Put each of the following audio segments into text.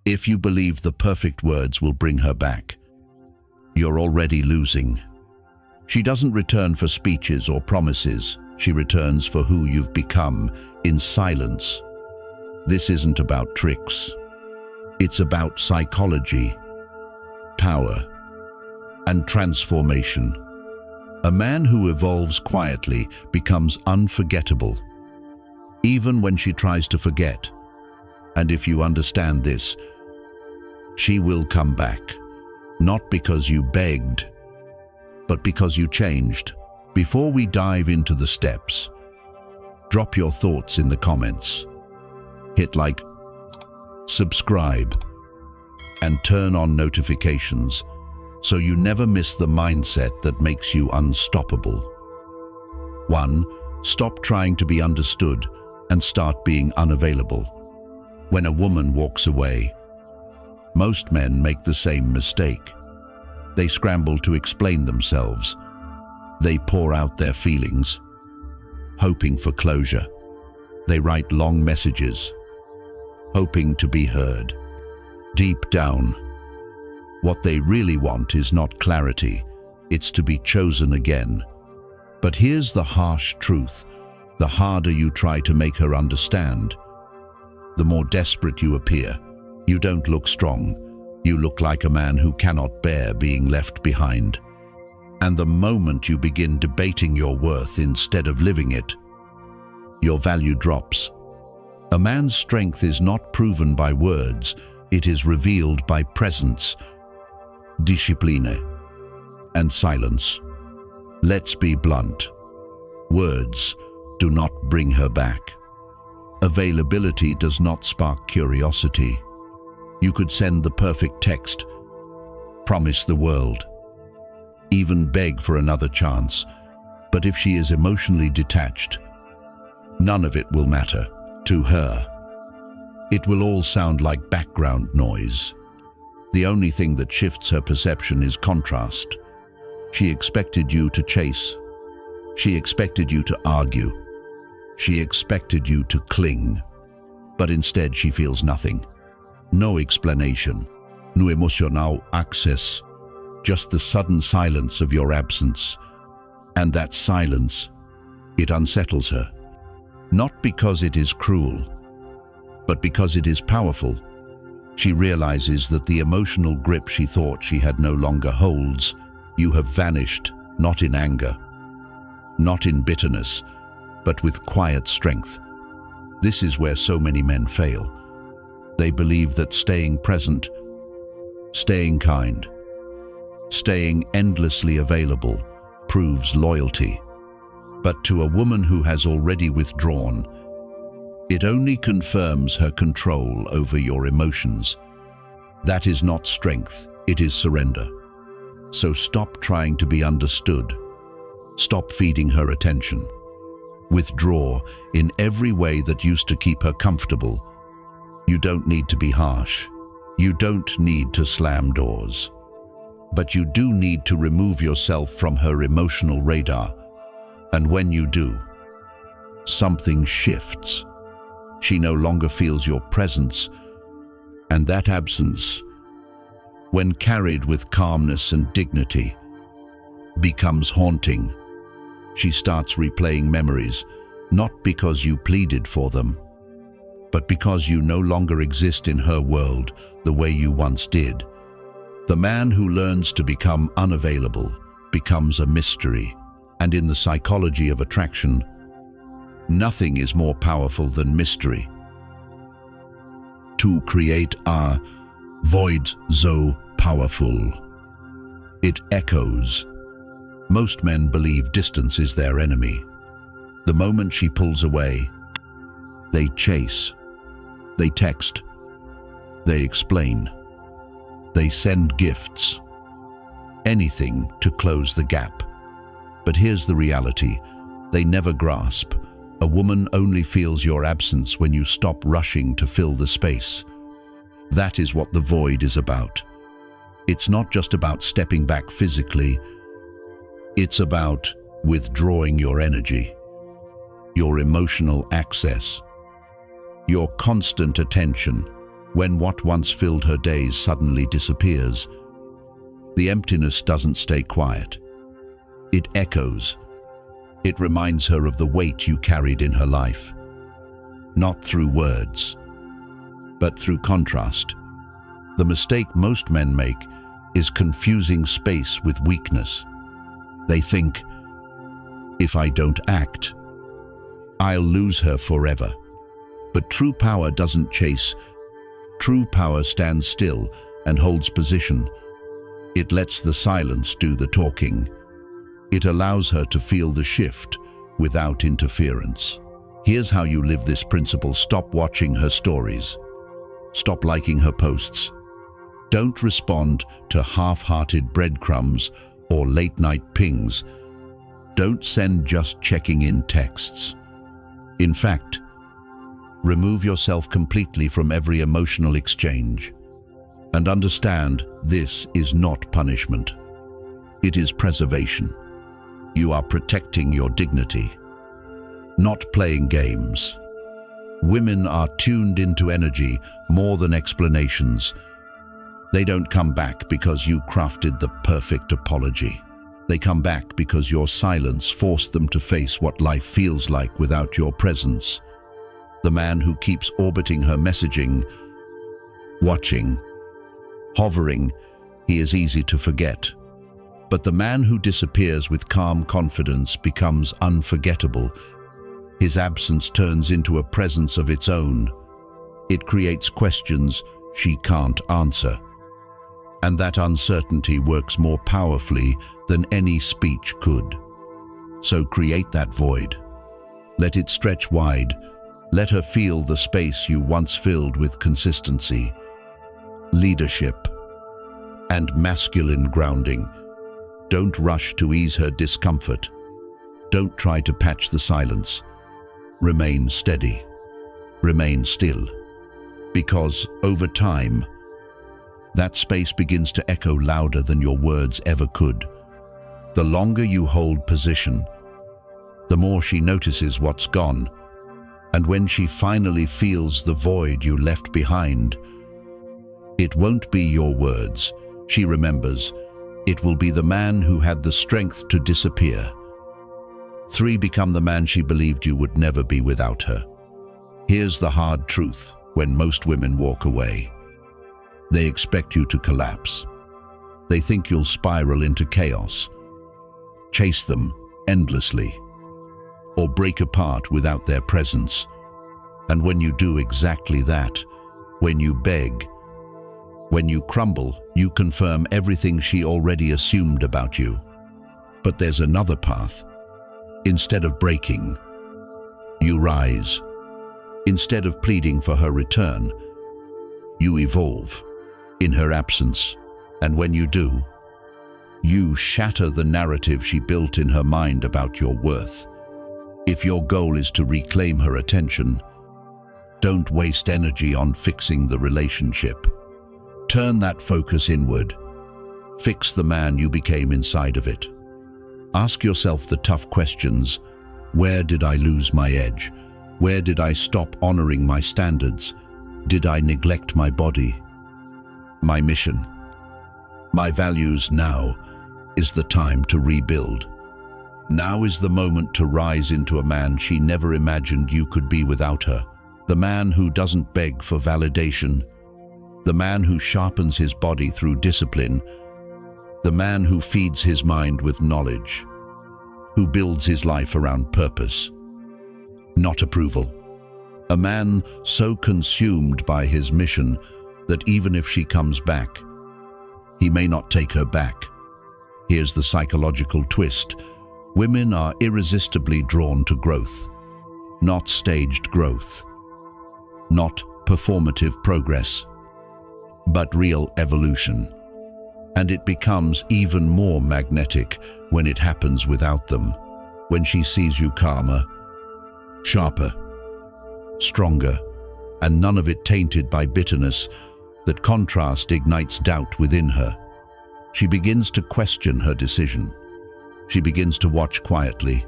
If you believe the perfect words will bring her back, you're already losing. She doesn't return for speeches or promises. She returns for who you've become in silence. This isn't about tricks. It's about psychology, power, and transformation. A man who evolves quietly becomes unforgettable, even when she tries to forget. And if you understand this, she will come back, not because you begged, but because you changed. Before we dive into the steps, drop your thoughts in the comments. Hit like, subscribe, and turn on notifications so you never miss the mindset that makes you unstoppable. 1. Stop trying to be understood and start being unavailable. When a woman walks away, most men make the same mistake. They scramble to explain themselves. They pour out their feelings, hoping for closure. They write long messages, hoping to be heard. Deep down, what they really want is not clarity, it's to be chosen again. But here's the harsh truth: the harder you try to make her understand, the more desperate you appear. You don't look strong. You look like a man who cannot bear being left behind. And the moment you begin debating your worth instead of living it, your value drops. A man's strength is not proven by words, it is revealed by presence, discipline, and silence. Let's be blunt. Words do not bring her back. Availability does not spark curiosity. You could send the perfect text, promise the world, even beg for another chance, but if she is emotionally detached, none of it will matter to her. It will all sound like background noise. The only thing that shifts her perception is contrast. She expected you to chase. She expected you to argue. She expected you to cling. But instead she feels nothing. No explanation. No emotional access. Just the sudden silence of your absence. And that silence, it unsettles her. Not because it is cruel, but because it is powerful. She realizes that the emotional grip she thought she had no longer holds. You have vanished, not in anger, not in bitterness, but with quiet strength. This is where so many men fail. They believe that staying present, staying kind, staying endlessly available proves loyalty. But to a woman who has already withdrawn, it only confirms her control over your emotions. That is not strength, it is surrender. So stop trying to be understood. Stop feeding her attention. Withdraw in every way that used to keep her comfortable. You don't need to be harsh. You don't need to slam doors. But you do need to remove yourself from her emotional radar. And when you do, something shifts. She no longer feels your presence, and that absence, when carried with calmness and dignity, becomes haunting. She starts replaying memories, not because you pleaded for them, but because you no longer exist in her world the way you once did. The man who learns to become unavailable becomes a mystery, and in the psychology of attraction, nothing is more powerful than mystery. To create a void so powerful, it echoes. Most men believe distance is their enemy. The moment she pulls away, they chase, they text, they explain, they send gifts, anything to close the gap. But here's the reality: they never grasp. A woman only feels your absence when you stop rushing to fill the space. That is what the void is about. It's not just about stepping back physically. It's about withdrawing your energy, your emotional access, your constant attention. When what once filled her days suddenly disappears, the emptiness doesn't stay quiet. It echoes. It reminds her of the weight you carried in her life. Not through words, but through contrast. The mistake most men make is confusing space with weakness. They think, if I don't act, I'll lose her forever. But true power doesn't chase. True power stands still and holds position. It lets the silence do the talking. It allows her to feel the shift without interference. Here's how you live this principle. Stop watching her stories. Stop liking her posts. Don't respond to half-hearted breadcrumbs or late-night pings. Don't send just checking-in texts. In fact, remove yourself completely from every emotional exchange. And understand, this is not punishment. It is preservation. You are protecting your dignity, not playing games. Women are tuned into energy more than explanations. They don't come back because you crafted the perfect apology. They come back because your silence forced them to face what life feels like without your presence. The man who keeps orbiting her messaging, watching, hovering, he is easy to forget. But the man who disappears with calm confidence becomes unforgettable. His absence turns into a presence of its own. It creates questions she can't answer. And that uncertainty works more powerfully than any speech could. So create that void. Let it stretch wide. Let her feel the space you once filled with consistency, leadership, and masculine grounding. Don't rush to ease her discomfort. Don't try to patch the silence. Remain steady. Remain still. Because over time, that space begins to echo louder than your words ever could. The longer you hold position, the more she notices what's gone. And when she finally feels the void you left behind, it won't be your words she remembers. It will be the man who had the strength to disappear. 3. Become the man she believed you would never be without her. Here's the hard truth when most women walk away. They expect you to collapse. They think you'll spiral into chaos, chase them endlessly, or break apart without their presence. And when you do exactly that, when you beg, when you crumble, you confirm everything she already assumed about you. But there's another path. Instead of breaking, you rise. Instead of pleading for her return, you evolve in her absence. And when you do, you shatter the narrative she built in her mind about your worth. If your goal is to reclaim her attention, don't waste energy on fixing the relationship. Turn that focus inward. Fix the man you became inside of it. Ask yourself the tough questions. Where did I lose my edge? Where did I stop honoring my standards? Did I neglect my body, my mission, my values? Now is the time to rebuild. Now is the moment to rise into a man she never imagined you could be without her. The man who doesn't beg for validation. The man who sharpens his body through discipline. The man who feeds his mind with knowledge. Who builds his life around purpose, not approval. A man so consumed by his mission that even if she comes back, he may not take her back. Here's the psychological twist. Women are irresistibly drawn to growth, not staged growth, not performative progress, but real evolution. And it becomes even more magnetic when it happens without them, when she sees you calmer, sharper, stronger, and none of it tainted by bitterness. That contrast ignites doubt within her. She begins to question her decision. She begins to watch quietly.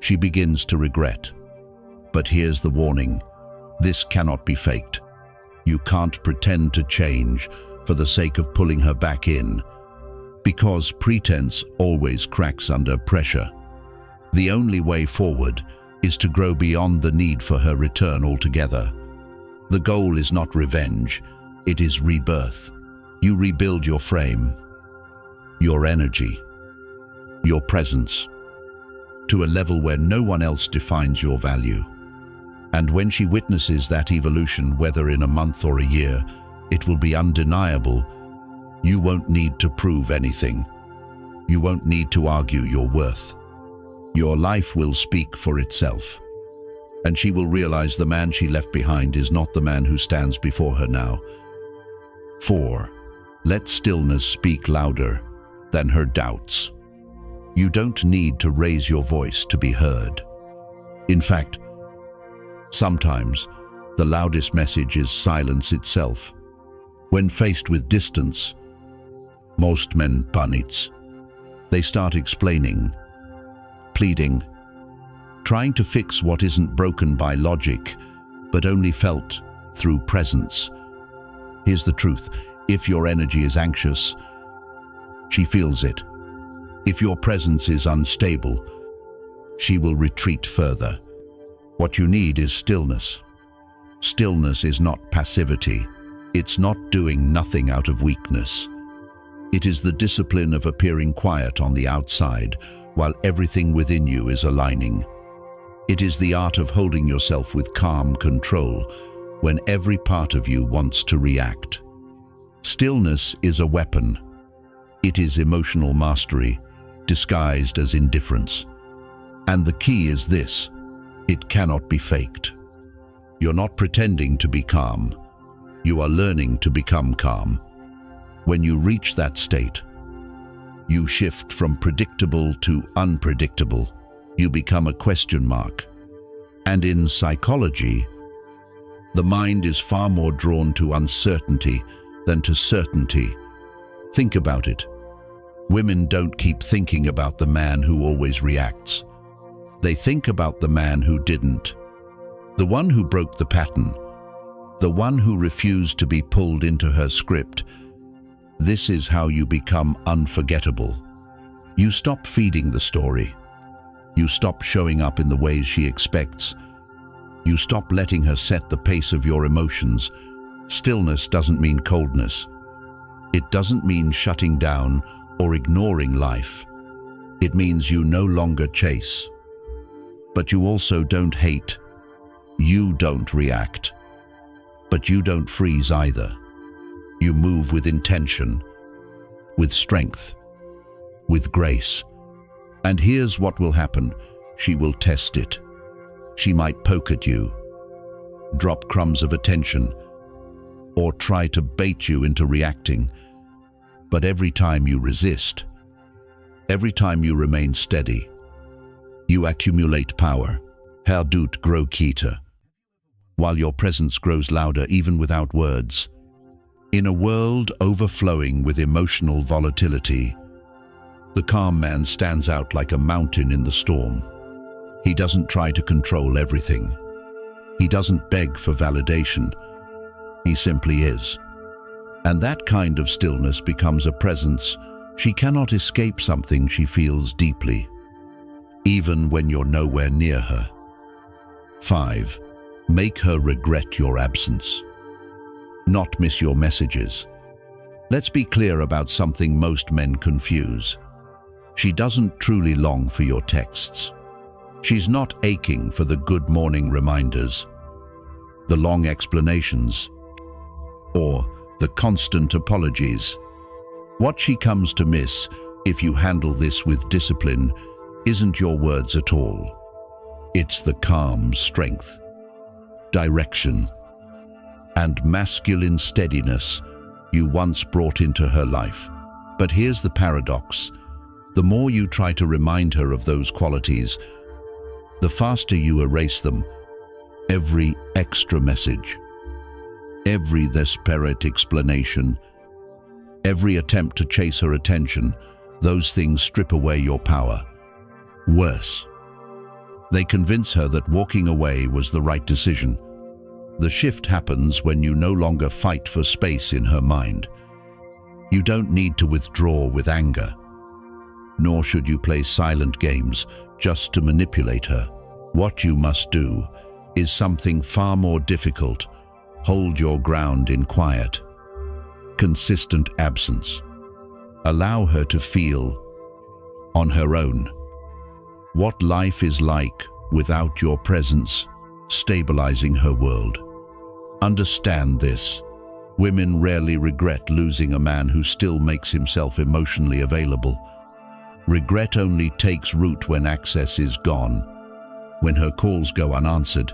She begins to regret. But here's the warning. This cannot be faked. You can't pretend to change for the sake of pulling her back in, because pretense always cracks under pressure. The only way forward is to grow beyond the need for her return altogether. The goal is not revenge, it is rebirth. You rebuild your frame, your energy, your presence, to a level where no one else defines your value. And when she witnesses that evolution, whether in a month or a year, it will be undeniable. You won't need to prove anything. You won't need to argue your worth. Your life will speak for itself. And she will realize the man she left behind is not the man who stands before her now. 4. Let stillness speak louder than her doubts. You don't need to raise your voice to be heard. In fact, sometimes the loudest message is silence itself. When faced with distance, most men panic. They start explaining, pleading, trying to fix what isn't broken by logic, but only felt through presence. Here's the truth. If your energy is anxious, she feels it. If your presence is unstable, she will retreat further. What you need is stillness. Stillness is not passivity. It's not doing nothing out of weakness. It is the discipline of appearing quiet on the outside while everything within you is aligning. It is the art of holding yourself with calm control when every part of you wants to react. Stillness is a weapon. It is emotional mastery, disguised as indifference. And the key is this: it cannot be faked. You're not pretending to be calm. You are learning to become calm. When you reach that state, you shift from predictable to unpredictable. You become a question mark. And in psychology, the mind is far more drawn to uncertainty than to certainty. Think about it. Women don't keep thinking about the man who always reacts. They think about the man who didn't. The one who broke the pattern. The one who refused to be pulled into her script. This is how you become unforgettable. You stop feeding the story. You stop showing up in the ways she expects. You stop letting her set the pace of your emotions. Stillness doesn't mean coldness. It doesn't mean shutting down or ignoring life. It means you no longer chase. But you also don't hate. You don't react. But you don't freeze either. You move with intention, with strength, with grace. And here's what will happen. She will test it. She might poke at you, drop crumbs of attention, or try to bait you into reacting. But every time you resist, every time you remain steady, you accumulate power. Herr Dut grow Kita. While your presence grows louder even without words. In a world overflowing with emotional volatility, the calm man stands out like a mountain in the storm. He doesn't try to control everything. He doesn't beg for validation. He simply is. And that kind of stillness becomes a presence. She cannot escape something she feels deeply, even when you're nowhere near her. 5. Make her regret your absence, not miss your messages. Let's be clear about something most men confuse. She doesn't truly long for your texts. She's not aching for the good morning reminders, the long explanations, or the constant apologies. What she comes to miss, if you handle this with discipline, isn't your words at all. It's the calm strength, direction, and masculine steadiness you once brought into her life. But here's the paradox. The more you try to remind her of those qualities, the faster you erase them. Every extra message, every desperate explanation, every attempt to chase her attention, those things strip away your power. Worse, they convince her that walking away was the right decision. The shift happens when you no longer fight for space in her mind. You don't need to withdraw with anger, nor should you play silent games just to manipulate her. What you must do is something far more difficult. Hold your ground in quiet, consistent absence. Allow her to feel, on her own, what life is like without your presence, stabilizing her world. Understand this. Women rarely regret losing a man who still makes himself emotionally available. Regret only takes root when access is gone, when her calls go unanswered,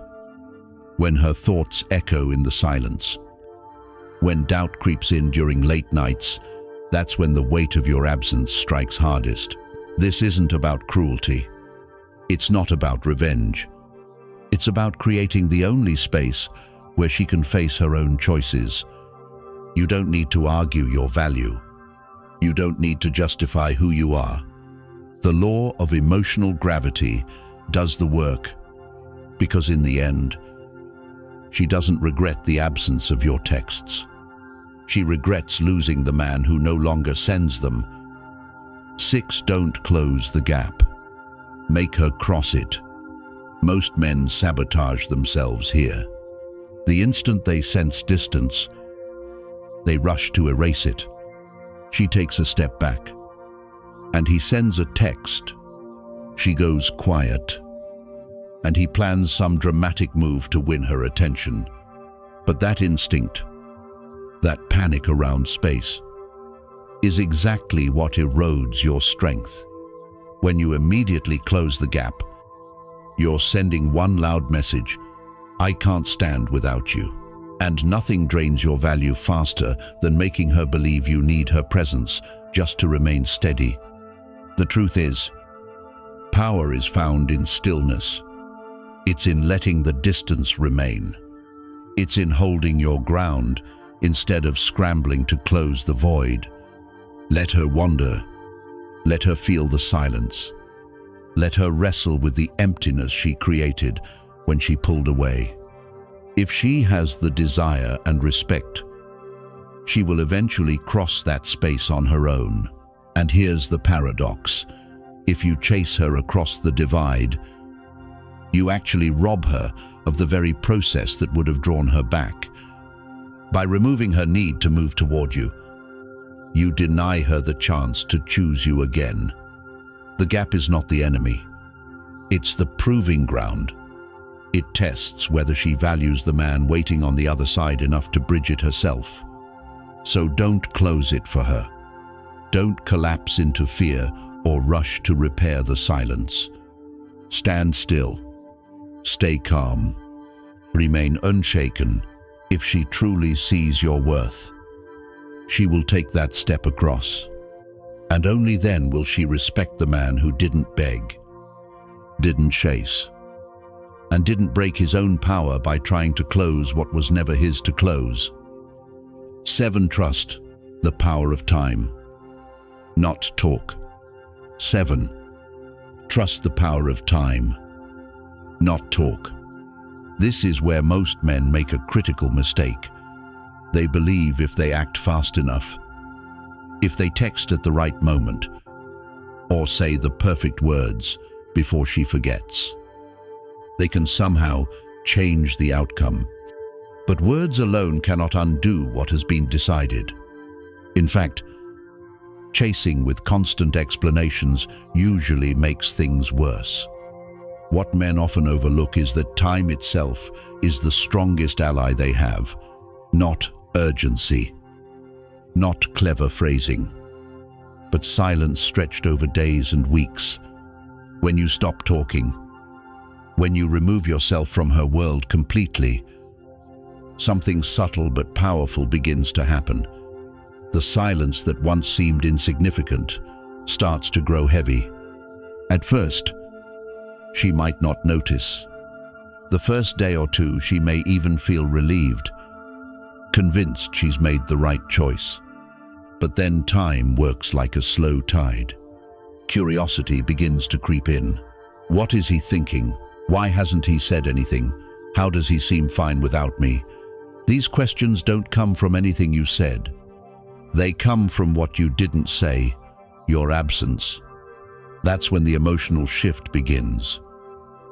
when her thoughts echo in the silence. When doubt creeps in during late nights, that's when the weight of your absence strikes hardest. This isn't about cruelty. It's not about revenge. It's about creating the only space where she can face her own choices. You don't need to argue your value. You don't need to justify who you are. The law of emotional gravity does the work, because in the end, she doesn't regret the absence of your texts. She regrets losing the man who no longer sends them. 6. Don't close the gap. Make her cross it. Most men sabotage themselves here. The instant they sense distance, they rush to erase it. She takes a step back, and he sends a text. She goes quiet, and he plans some dramatic move to win her attention. But that instinct, that panic around space, is exactly what erodes your strength. When you immediately close the gap, you're sending one loud message: I can't stand without you. And nothing drains your value faster than making her believe you need her presence just to remain steady. The truth is, power is found in stillness. It's in letting the distance remain. It's in holding your ground instead of scrambling to close the void. Let her wander. Let her feel the silence. Let her wrestle with the emptiness she created when she pulled away. If she has the desire and respect, she will eventually cross that space on her own. And here's the paradox. If you chase her across the divide, you actually rob her of the very process that would have drawn her back. By removing her need to move toward you, you deny her the chance to choose you again. The gap is not the enemy. It's the proving ground. It tests whether she values the man waiting on the other side enough to bridge it herself. So don't close it for her. Don't collapse into fear or rush to repair the silence. Stand still. Stay calm. Remain unshaken. If she truly sees your worth, she will take that step across. And only then will she respect the man who didn't beg, didn't chase, and didn't break his own power by trying to close what was never his to close. 7. Trust the power of time, not talk. 7. Trust the power of time, not talk. This is where most men make a critical mistake. They believe if they act fast enough, if they text at the right moment, or say the perfect words before she forgets, they can somehow change the outcome. But words alone cannot undo what has been decided. In fact, chasing with constant explanations usually makes things worse. What men often overlook is that time itself is the strongest ally they have, not urgency, not clever phrasing, but silence stretched over days and weeks. When you stop talking, when you remove yourself from her world completely, something subtle but powerful begins to happen. The silence that once seemed insignificant starts to grow heavy. At first, she might not notice. The first day or two, she may even feel relieved, convinced she's made the right choice. But then time works like a slow tide. Curiosity begins to creep in. What is he thinking? Why hasn't he said anything? How does he seem fine without me? These questions don't come from anything you said. They come from what you didn't say, your absence. That's when the emotional shift begins.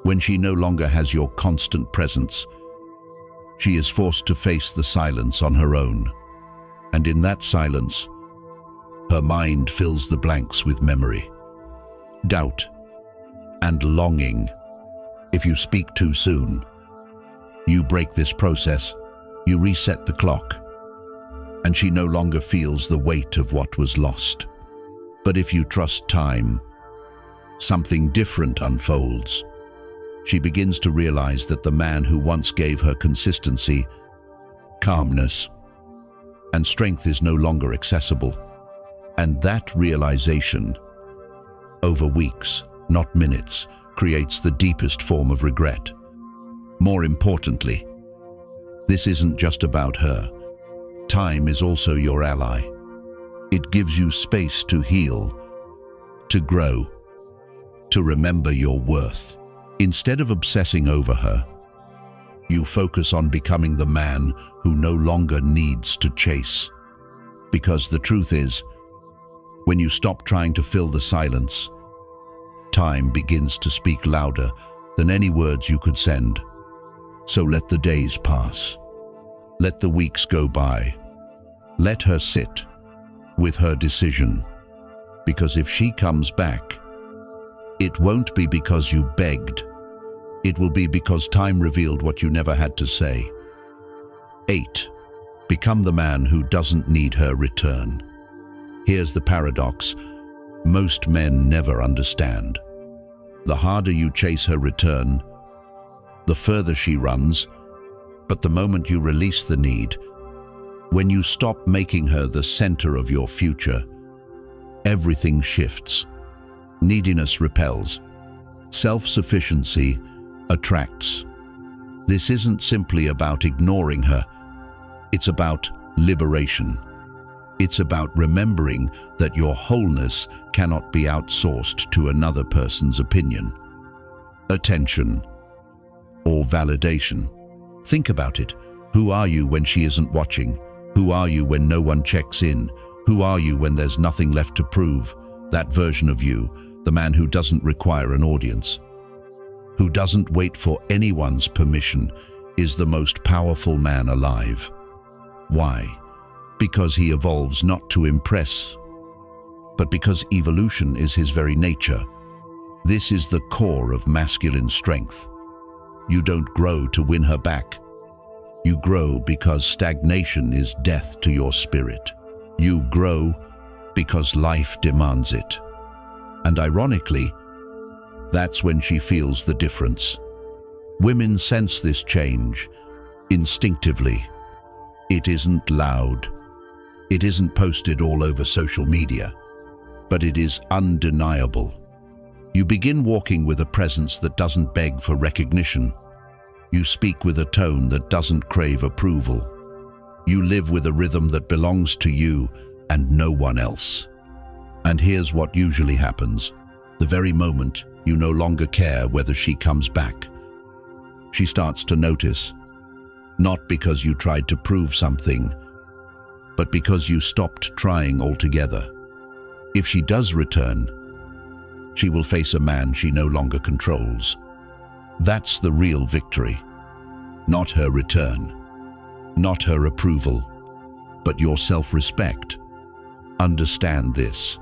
When she no longer has your constant presence, she is forced to face the silence on her own. And in that silence, her mind fills the blanks with memory, doubt, and longing. If you speak too soon, you break this process, you reset the clock, and she no longer feels the weight of what was lost. But if you trust time, something different unfolds. She begins to realize that the man who once gave her consistency, calmness, and strength is no longer accessible. And that realization, over weeks, not minutes, creates the deepest form of regret. More importantly, this isn't just about her. Time is also your ally. It gives you space to heal, to grow, to remember your worth. Instead of obsessing over her, you focus on becoming the man who no longer needs to chase. Because the truth is, when you stop trying to fill the silence, time begins to speak louder than any words you could send. So let the days pass. Let the weeks go by. Let her sit with her decision. Because if she comes back, it won't be because you begged. It will be because time revealed what you never had to say. 8. Become the man who doesn't need her return. Here's the paradox most men never understand. The harder you chase her return, the further she runs. But the moment you release the need, when you stop making her the center of your future, everything shifts. Neediness repels. Self-sufficiency attracts. This isn't simply about ignoring her. It's about liberation. It's about remembering that your wholeness cannot be outsourced to another person's opinion, attention, or validation. Think about it. Who are you when she isn't watching? Who are you when no one checks in? Who are you when there's nothing left to prove? That version of you, the man who doesn't require an audience, who doesn't wait for anyone's permission, is the most powerful man alive. Why? Because he evolves not to impress, but because evolution is his very nature. This is the core of masculine strength. You don't grow to win her back. You grow because stagnation is death to your spirit. You grow because life demands it. And ironically, that's when she feels the difference. Women sense this change instinctively. It isn't loud. It isn't posted all over social media, but it is undeniable. You begin walking with a presence that doesn't beg for recognition. You speak with a tone that doesn't crave approval. You live with a rhythm that belongs to you and no one else. And here's what usually happens. The very moment you no longer care whether she comes back, she starts to notice, not because you tried to prove something, but because you stopped trying altogether. If she does return, she will face a man she no longer controls. That's the real victory. Not her return, not her approval, but your self-respect. Understand this.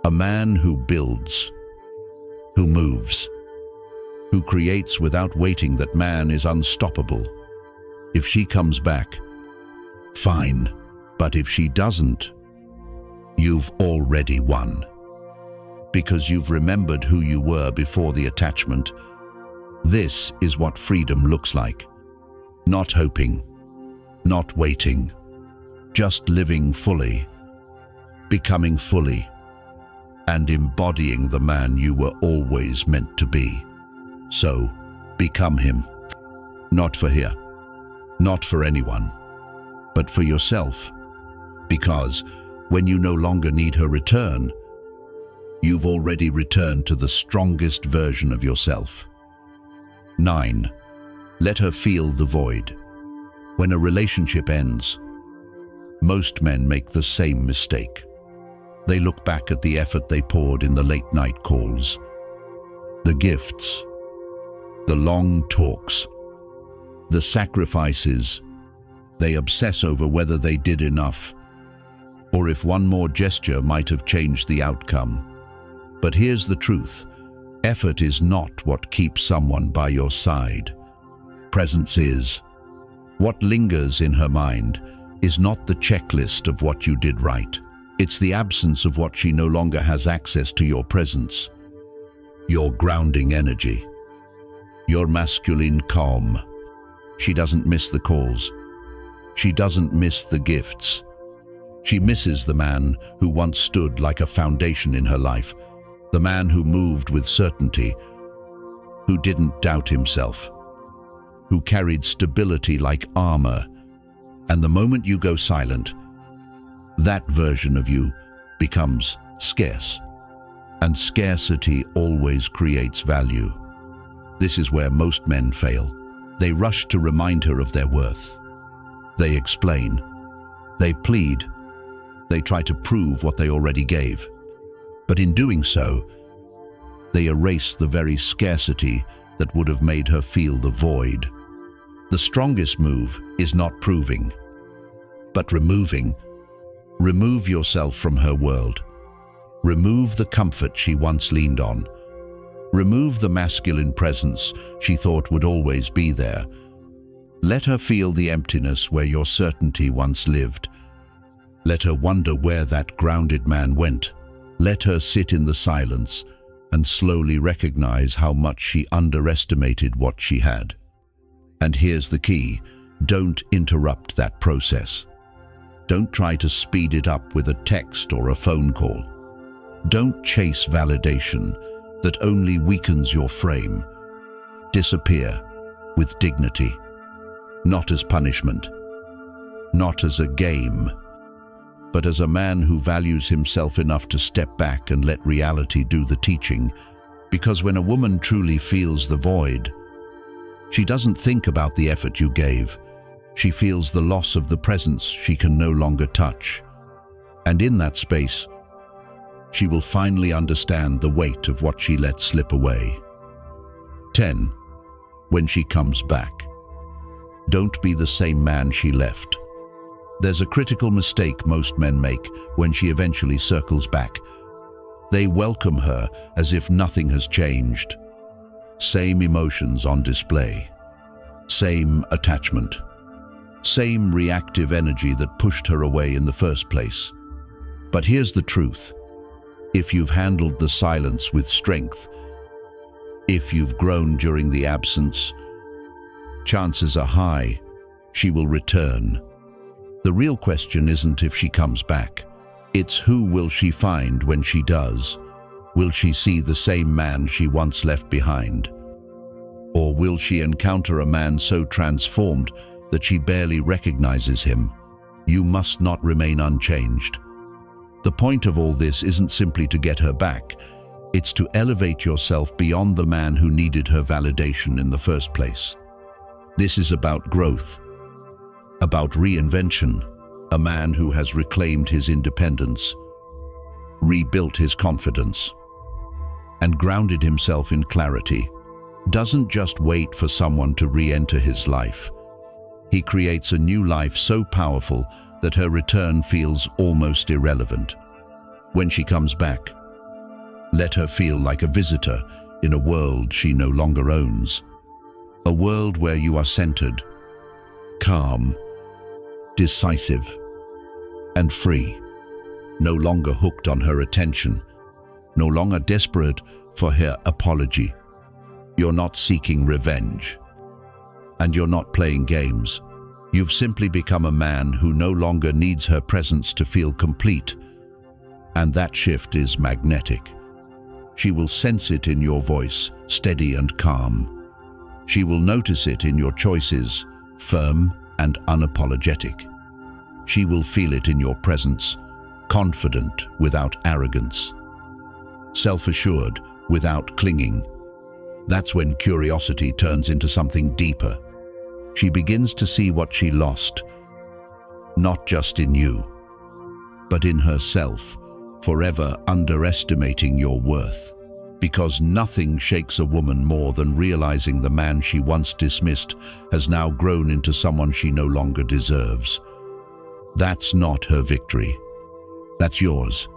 A man who builds, who moves, who creates without waiting, that man is unstoppable. If she comes back, fine. But if she doesn't, you've already won. Because you've remembered who you were before the attachment. This is what freedom looks like. Not hoping, not waiting, just living fully, becoming fully, and embodying the man you were always meant to be. So, become him. Not for her, not for anyone, but for yourself. Because when you no longer need her return, you've already returned to the strongest version of yourself. 9. Let her feel the void. When a relationship ends, most men make the same mistake. They look back at the effort they poured in the late-night calls, the gifts, the long talks, the sacrifices. They obsess over whether they did enough, or if one more gesture might have changed the outcome. But here's the truth. Effort is not what keeps someone by your side. Presence is. What lingers in her mind is not the checklist of what you did right. It's the absence of what she no longer has access to: your presence, your grounding energy, your masculine calm. She doesn't miss the calls. She doesn't miss the gifts. She misses the man who once stood like a foundation in her life, the man who moved with certainty, who didn't doubt himself, who carried stability like armor. And the moment you go silent, that version of you becomes scarce. And scarcity always creates value. This is where most men fail. They rush to remind her of their worth. They explain. They plead. They try to prove what they already gave. But in doing so, they erase the very scarcity that would have made her feel the void. The strongest move is not proving, but removing. Remove yourself from her world. Remove the comfort she once leaned on. Remove the masculine presence she thought would always be there. Let her feel the emptiness where your certainty once lived. Let her wonder where that grounded man went. Let her sit in the silence and slowly recognize how much she underestimated what she had. And here's the key: don't interrupt that process. Don't try to speed it up with a text or a phone call. Don't chase validation that only weakens your frame. Disappear with dignity, not as punishment, not as a game, but as a man who values himself enough to step back and let reality do the teaching. Because when a woman truly feels the void, she doesn't think about the effort you gave. She feels the loss of the presence she can no longer touch. And in that space, she will finally understand the weight of what she let slip away. 10. When she comes back, don't be the same man she left. There's a critical mistake most men make when she eventually circles back. They welcome her as if nothing has changed. Same emotions on display, same attachment, same reactive energy that pushed her away in the first place. But here's the truth. If you've handled the silence with strength, if you've grown during the absence, chances are high she will return. The real question isn't if she comes back. It's who will she find when she does? Will she see the same man she once left behind? Or will she encounter a man so transformed that she barely recognizes him? You must not remain unchanged. The point of all this isn't simply to get her back. It's to elevate yourself beyond the man who needed her validation in the first place. This is about growth, about reinvention, a man who has reclaimed his independence, rebuilt his confidence, and grounded himself in clarity. Doesn't just wait for someone to re-enter his life. He creates a new life so powerful that her return feels almost irrelevant. When she comes back, let her feel like a visitor in a world she no longer owns. A world where you are centered, calm, decisive, and free. No longer hooked on her attention, no longer desperate for her apology. You're not seeking revenge, and you're not playing games. You've simply become a man who no longer needs her presence to feel complete, and that shift is magnetic. She will sense it in your voice, steady and calm. She will notice it in your choices, firm and unapologetic. She will feel it in your presence, confident without arrogance, self-assured without clinging. That's when curiosity turns into something deeper. She begins to see what she lost, not just in you, but in herself, forever underestimating your worth. Because nothing shakes a woman more than realizing the man she once dismissed has now grown into someone she no longer deserves. That's not her victory. That's yours.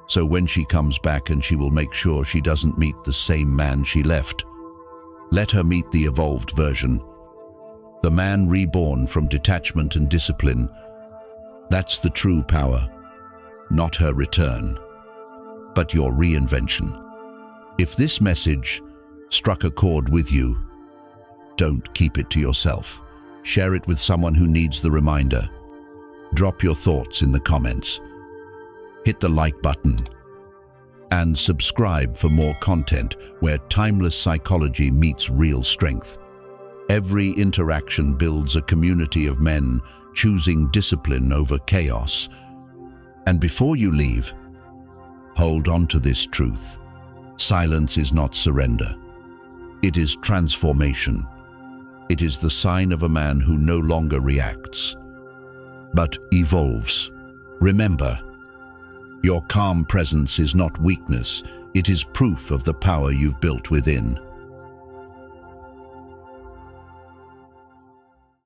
So when she comes back, and she will make sure she doesn't meet the same man she left, let her meet the evolved version. The man reborn from detachment and discipline. That's the true power. Not her return, but your reinvention. If this message struck a chord with you, don't keep it to yourself. Share it with someone who needs the reminder. Drop your thoughts in the comments. Hit the like button and subscribe for more content where timeless psychology meets real strength. Every interaction builds a community of men choosing discipline over chaos. And before you leave, hold on to this truth. Silence is not surrender. It is transformation. It is the sign of a man who no longer reacts, but evolves. Remember, your calm presence is not weakness. It is proof of the power you've built within.